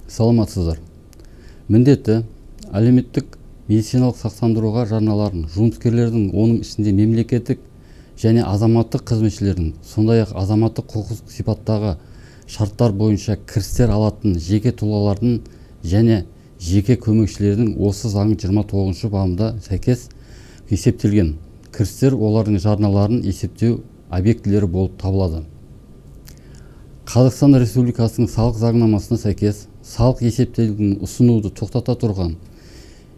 Саламатсыздар. Міндетті әлеуметтік медициналық сақтандыруға жарналарын жұмыскерлердің, оның ішінде мемлекеттік және азаматтық қызметшілердің, сондай-ақ азаматтық құқықтық сипаттағы шарттар бойынша кірістер алатын жеке тұлғалардың және жеке көмекшілердің осы заңның 29 бабында сәйкес есептелген кірістер олардың жарналарын есептеу объектілері болып табылады. Қазақстан Республикасының салық заңнамасына сәйкес салық есептеуін ұсынуды тоқтата тұрған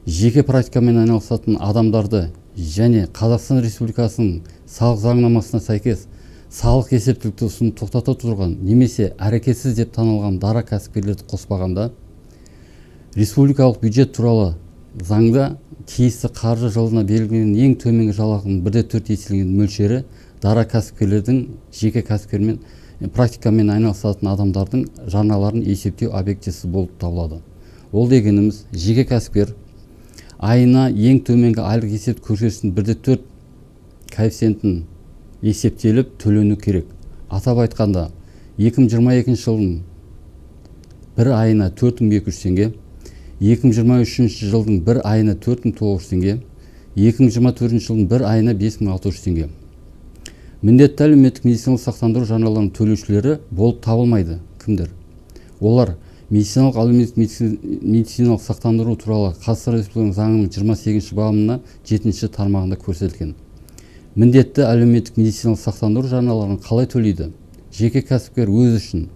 жеке практикамен айналысатын адамдарды және Қазақстан Республикасының салық заңнамасына сәйкес салық есептілікті ұсынуды тоқтата тұрған немесе әрекетсіз деп танылған дара кәсіпкерлерді қоспағанда республикалық бюджет туралы заңда тиісті қаржы жылына белгіленген ең төменгі жалақының 1/4 еселенген мөлшері дара кәсіпкерлердің жеке кәсіпкермен практикамен айналысатын адамдардың жарналарын есептеу объектісі болып табылады. Ол дегеніміз, жеке кәсіпкер айына ең төменгі айлық есеп көрсеткішінің 1/4 коэффициентін есептеліп төлену керек. Атап айтқанда, 2022 жылдың бір айына 4200 теңге, 2023 жылдың бір айына 4900 теңге, 2024 жылдың бір айына 5600 теңге. Міндетті әлеуметтік медициналық сақтандыру жарналарының төлеушілері болып табылмайды. Кімдер? Олар медициналық медициналық сақтандыру туралы Қазақстан Республикасының заңының 28 бабына 7 тармағында көрсетілген. Міндетті әлеуметтік медициналық сақтандыру жарналарын қалай төлейді? Жеке кәсіпкер өз үшін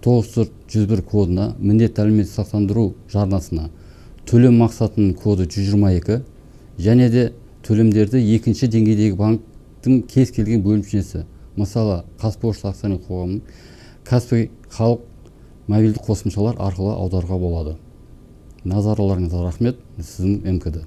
94-101 кодына, міндетті әлеуметтік сақтандыру жарнасына төлем мақсатының коды 122 және де төлемдерді екінші деңгейдегі банктің кез келген бөлімшесі, мысалы Қазпошта акционерлік қоғамының Каспий халық мобильді қосымшалар арқылы аударуға болады. Назарларыңызға рахмет. Сіздің МКД.